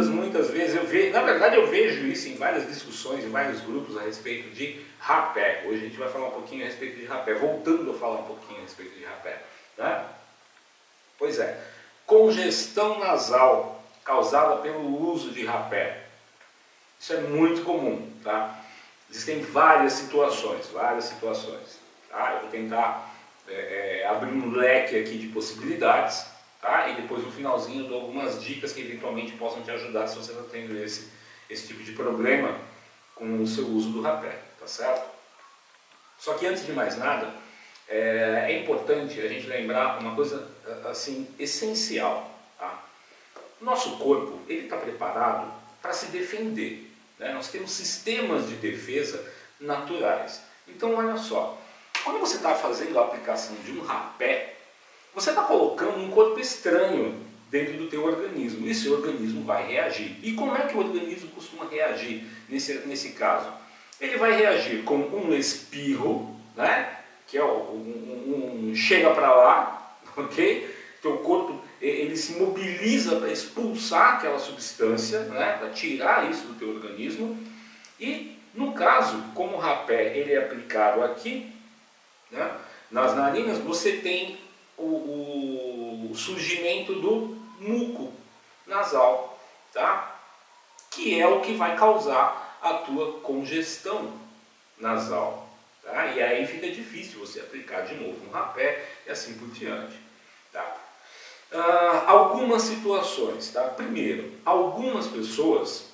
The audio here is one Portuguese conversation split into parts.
muitas vezes, na verdade eu vejo isso em várias discussões, em vários grupos a respeito de rapé. Hoje a gente vai falar um pouquinho a respeito de rapé, voltando a falar um pouquinho a respeito de rapé. Né? Pois é, congestão nasal causada pelo uso de rapé. Isso é muito comum, tá? Existem várias situações, tá? Eu vou tentar abrir um leque aqui de possibilidades, tá? E depois no finalzinho eu dou algumas dicas que eventualmente possam te ajudar se você está tendo esse tipo de problema com o seu uso do rapé, tá certo? Só que antes de mais nada, é importante a gente lembrar uma coisa assim essencial, tá? Nosso corpo, ele está preparado para se defender, né? Nós temos sistemas de defesa naturais. Então olha só, quando você está fazendo a aplicação de um rapé, você está colocando um corpo estranho dentro do teu organismo, e seu organismo vai reagir. E como é que o organismo costuma reagir nesse caso? Ele vai reagir com um espirro, né? Que é um chega para lá, ok? Teu corpo ele se mobiliza para expulsar aquela substância, né? Para tirar isso do teu organismo. E no caso, como o rapé ele é aplicado aqui, né? Nas narinas, você tem o surgimento do muco nasal, tá? Que é o que vai causar a tua congestão nasal. Tá? E aí fica difícil você aplicar de novo um rapé e assim por diante. Tá? Algumas situações. Tá? Primeiro, algumas pessoas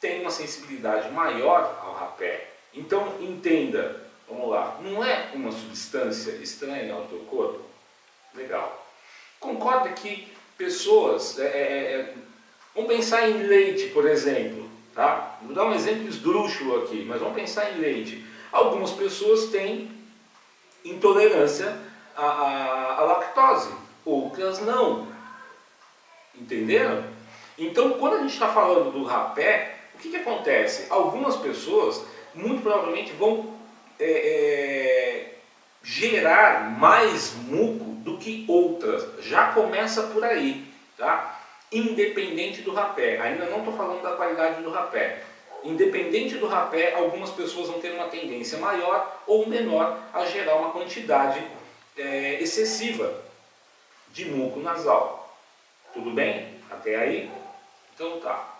têm uma sensibilidade maior ao rapé. Então entenda, vamos lá, não é uma substância estranha ao teu corpo? Legal. Concorda que pessoas, vamos pensar em leite, por exemplo. Tá? Vou dar um exemplo esdrúxulo aqui, mas vamos pensar em leite. Algumas pessoas têm intolerância à lactose, outras não. Entenderam? Então, quando a gente está falando do rapé, o que acontece? Algumas pessoas, muito provavelmente, vão gerar mais muco do que outras. Já começa por aí, tá? Independente do rapé. Ainda não estou falando da qualidade do rapé. Independente do rapé, algumas pessoas vão ter uma tendência maior ou menor a gerar uma quantidade excessiva de muco nasal. Tudo bem? Até aí? Então tá.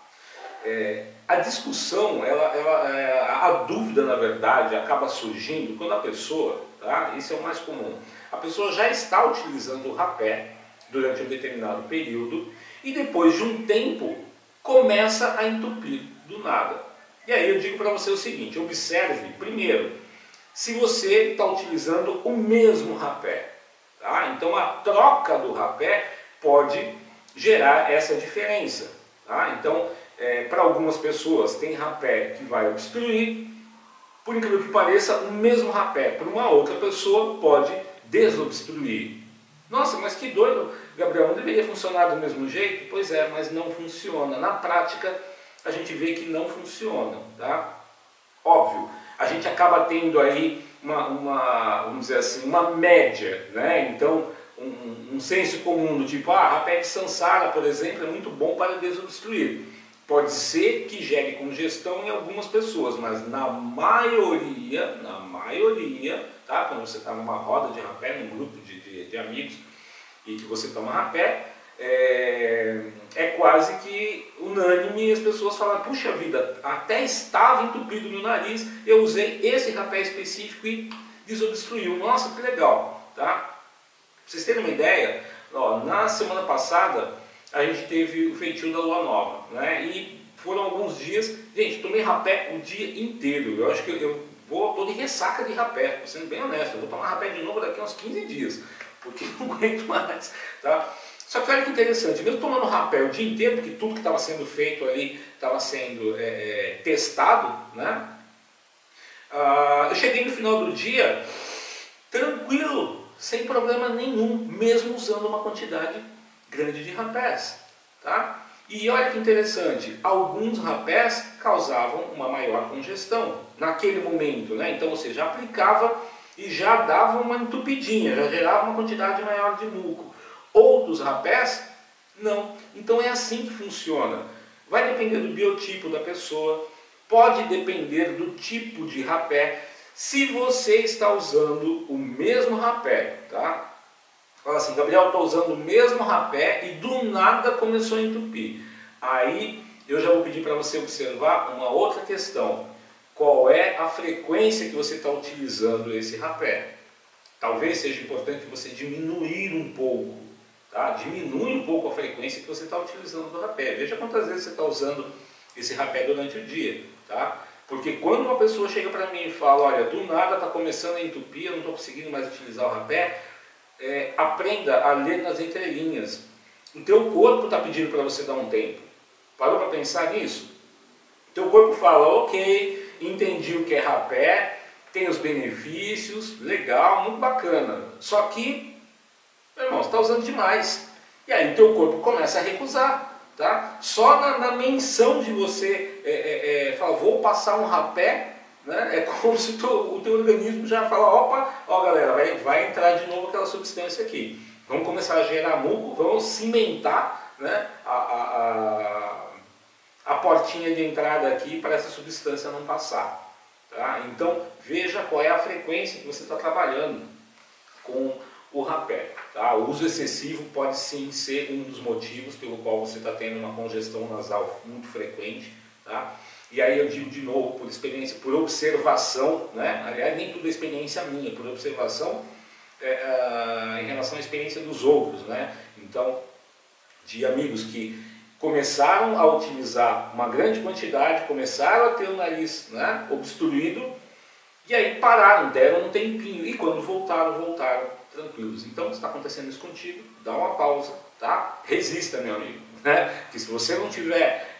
A discussão, a dúvida na verdade acaba surgindo quando a pessoa, tá? Isso é o mais comum, a pessoa já está utilizando o rapé durante um determinado período e depois de um tempo começa a entupir do nada. E aí eu digo para você o seguinte, observe primeiro se você está utilizando o mesmo rapé. Tá? Então a troca do rapé pode gerar essa diferença. Tá? Então para algumas pessoas tem rapé que vai obstruir, por incrível que pareça, o mesmo rapé para uma outra pessoa pode desobstruir. Nossa, mas que doido, Gabriel, não deveria funcionar do mesmo jeito? Pois é, mas não funciona. Na prática, a gente vê que não funciona, tá? Óbvio, a gente acaba tendo aí vamos dizer assim, uma média, né? Então, um senso comum do tipo, rapé de Sansara, por exemplo, é muito bom para desobstruir. Pode ser que gere congestão em algumas pessoas, mas na maioria, tá? Quando você está numa roda de rapé, num grupo de amigos, e que você toma rapé, é quase que unânime as pessoas falam, puxa vida, até estava entupido no nariz, eu usei esse rapé específico e desobstruiu. Nossa, que legal, tá? Pra vocês terem uma ideia, na semana passada a gente teve o feitio da lua nova, né? E foram alguns dias, gente, tomei rapé o dia inteiro. Eu acho que eu tô de ressaca de rapé, tô sendo bem honesto, eu vou tomar rapé de novo daqui a uns 15 dias, porque não aguento mais, tá? Só que olha que interessante, mesmo tomando rapé o dia inteiro, porque tudo que estava sendo feito ali estava sendo testado, né? Eu cheguei no final do dia tranquilo, sem problema nenhum, mesmo usando uma quantidade grande de rapés, tá? E olha que interessante, alguns rapés causavam uma maior congestão naquele momento, né? Então você já aplicava e já dava uma entupidinha, já gerava uma quantidade maior de muco. Outros rapés, não. Então é assim que funciona. vai depender do biotipo da pessoa, pode depender do tipo de rapé. Se você está usando o mesmo rapé, tá? Fala assim, Gabriel, estou usando o mesmo rapé e do nada começou a entupir. Aí eu já vou pedir para você observar uma outra questão. Qual é a frequência que você está utilizando esse rapé? Talvez seja importante você diminuir um pouco, tá? Diminui um pouco a frequência que você está utilizando do rapé. Veja quantas vezes você está usando esse rapé durante o dia, tá? Porque quando uma pessoa chega para mim e fala, olha, do nada está começando a entupir, eu não estou conseguindo mais utilizar o rapé, aprenda a ler nas entrelinhas. O teu corpo está pedindo para você dar um tempo. Parou para pensar nisso? O teu corpo fala, ok, entendi o que é rapé, tem os benefícios, legal, muito bacana. Só que, meu irmão, você está usando demais. E aí o teu corpo começa a recusar. Tá? Só na menção de você falar, vou passar um rapé, né? É como se o teu organismo já fala, opa, ó galera, vai entrar de novo aquela substância aqui. Vamos começar a gerar muco, vamos cimentar, né, a portinha de entrada aqui para essa substância não passar. Tá? Então veja qual é a frequência que você está trabalhando com o rapé. Tá? O uso excessivo pode sim ser um dos motivos pelo qual você está tendo uma congestão nasal muito frequente. Tá? E aí eu digo de novo, por experiência, por observação, né? Aliás, nem tudo é experiência minha, por observação em relação à experiência dos outros. Né? Então, de amigos que começaram a utilizar uma grande quantidade, começaram a ter o nariz, né, obstruído, e aí pararam, deram um tempinho, e quando voltaram tranquilos. Então, se está acontecendo isso contigo, dá uma pausa, tá? Resista, meu amigo, né? Que se você não tiver,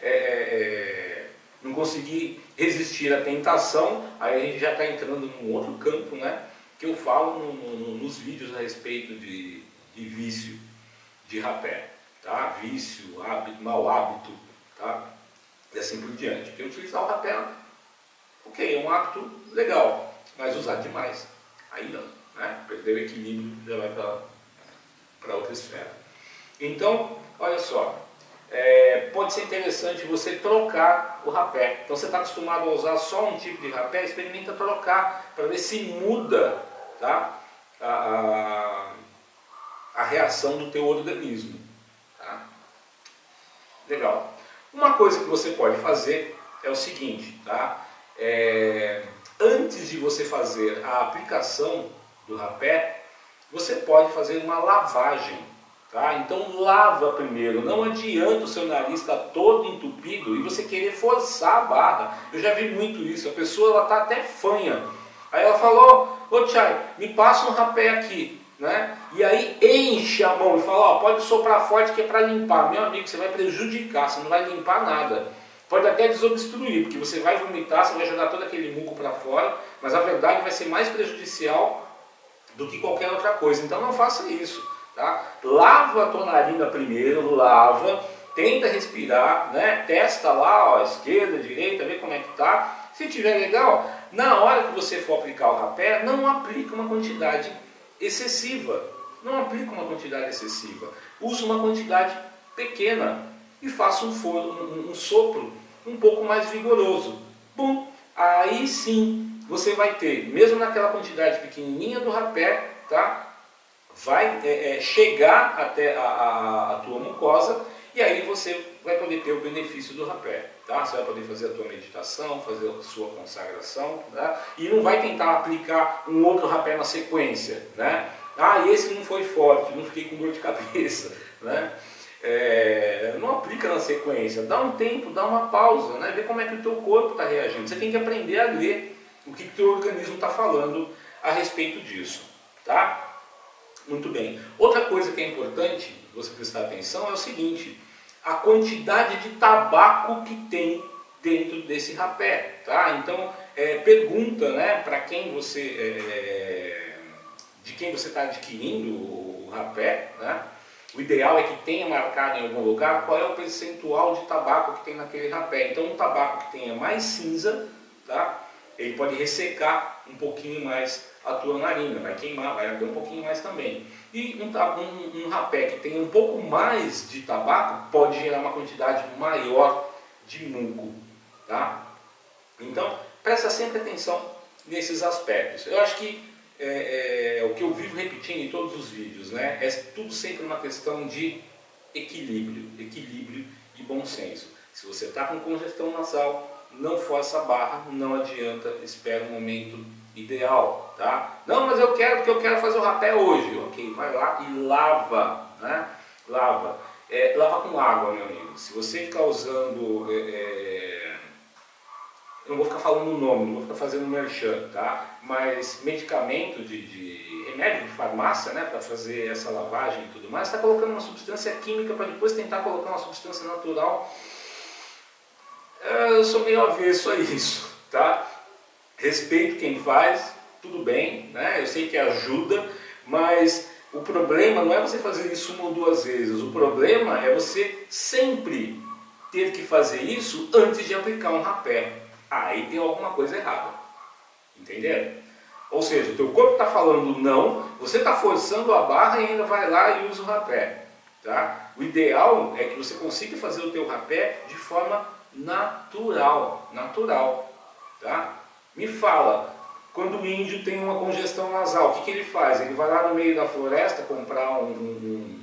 não conseguir resistir à tentação, aí a gente já está entrando num outro campo, né? Que eu falo nos vídeos a respeito de vício de rapé, tá? Vício, hábito, mau hábito, tá? E assim por diante. Porque utilizar o rapé, ok, é um hábito legal, mas usar demais, aí não. Né? Perder o equilíbrio já vai para outra esfera. Então, olha só, pode ser interessante você trocar o rapé. Então você está acostumado a usar só um tipo de rapé, experimenta trocar para ver se muda, tá? a reação do teu organismo. Tá? Legal. Uma coisa que você pode fazer é o seguinte, tá? Antes de você fazer a aplicação do rapé, você pode fazer uma lavagem, tá? Então lava primeiro, não adianta o seu nariz estar todo entupido e você querer forçar a barra. Eu já vi muito isso, a pessoa está até fanha, aí ela falou, ô Tchai, me passa um rapé aqui, né? E aí enche a mão e fala, ó, pode soprar forte que é para limpar. Meu amigo, você vai prejudicar, você não vai limpar nada. Pode até desobstruir, porque você vai vomitar, você vai jogar todo aquele muco para fora, mas a verdade vai ser mais prejudicial do que qualquer outra coisa. Então não faça isso, tá? Lava a tua narina primeiro, lava, tenta respirar, né? Testa lá, ó, esquerda, direita, vê como é que tá. Se tiver legal, na hora que você for aplicar o rapé, não aplica uma quantidade excessiva. Não aplica uma quantidade excessiva. Use uma quantidade pequena e faça um sopro um pouco mais vigoroso. Bom, aí sim você vai ter, mesmo naquela quantidade pequenininha do rapé, tá? Vai chegar até a tua mucosa e aí você vai poder ter o benefício do rapé. Tá? Você vai poder fazer a tua meditação, fazer a sua consagração, tá? E não vai tentar aplicar um outro rapé na sequência, né? Ah, esse não foi forte, não fiquei com dor de cabeça, né? Não aplica na sequência, dá um tempo, dá uma pausa, né? Vê como é que o teu corpo está reagindo. Você tem que aprender a ler o que o teu organismo está falando a respeito disso, tá? Muito bem. Outra coisa que é importante você prestar atenção é o seguinte, a quantidade de tabaco que tem dentro desse rapé, tá? Então, pergunta, né, para quem você, de quem você está adquirindo o rapé, né? O ideal é que tenha marcado em algum lugar qual é o percentual de tabaco que tem naquele rapé. Então, um tabaco que tenha mais cinza, tá? Ele pode ressecar um pouquinho mais a tua narina, vai queimar, vai arder um pouquinho mais também. E um rapé que tenha um pouco mais de tabaco pode gerar uma quantidade maior de muco, tá? Então, presta sempre atenção nesses aspectos. Eu acho que o que eu vivo repetindo em todos os vídeos, né? É tudo sempre uma questão de equilíbrio e bom senso. Se você está com congestão nasal, não força a barra, não adianta, espera o momento ideal, tá? Não, mas eu quero, porque eu quero fazer o rapé hoje. Ok, vai lá e lava, né? Lava. Lava com água, meu amigo. Se você ficar usando... eu não vou ficar falando o nome, não vou ficar fazendo merchan, tá? Mas medicamento remédio de farmácia, né, para fazer essa lavagem e tudo mais, está colocando uma substância química para depois tentar colocar uma substância natural. Eu sou meio avesso a isso, tá? Respeito quem faz, tudo bem, né? Eu sei que ajuda, mas o problema não é você fazer isso uma ou duas vezes, o problema é você sempre ter que fazer isso antes de aplicar um rapé. Aí tem alguma coisa errada, entenderam? Ou seja, o teu corpo está falando não, você está forçando a barra e ainda vai lá e usa o rapé, tá? O ideal é que você consiga fazer o teu rapé de forma natural, tá? Me fala, quando o índio tem uma congestão nasal, o que ele faz? Ele vai lá no meio da floresta comprar um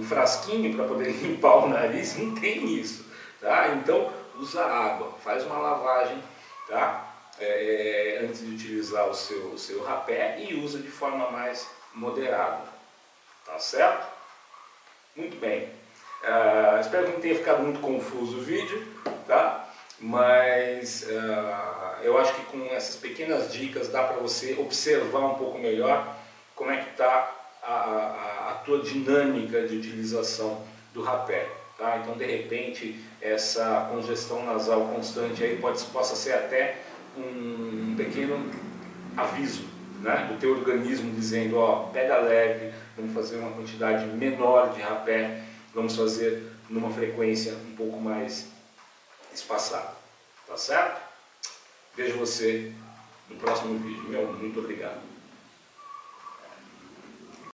frasquinho para poder limpar o nariz? Não tem isso, tá? Então usa água, faz uma lavagem, tá? Antes de utilizar o seu rapé e usa de forma mais moderada, tá certo? Muito bem. Espero que não tenha ficado muito confuso o vídeo, tá? Mas eu acho que com essas pequenas dicas dá para você observar um pouco melhor como é que está a tua dinâmica de utilização do rapé, tá? Então, de repente, essa congestão nasal constante aí possa ser até um pequeno aviso, né, do teu organismo dizendo, ó, pega leve, vamos fazer uma quantidade menor de rapé, vamos fazer numa frequência um pouco mais espaçada, tá certo? Vejo você no próximo vídeo. Muito obrigado.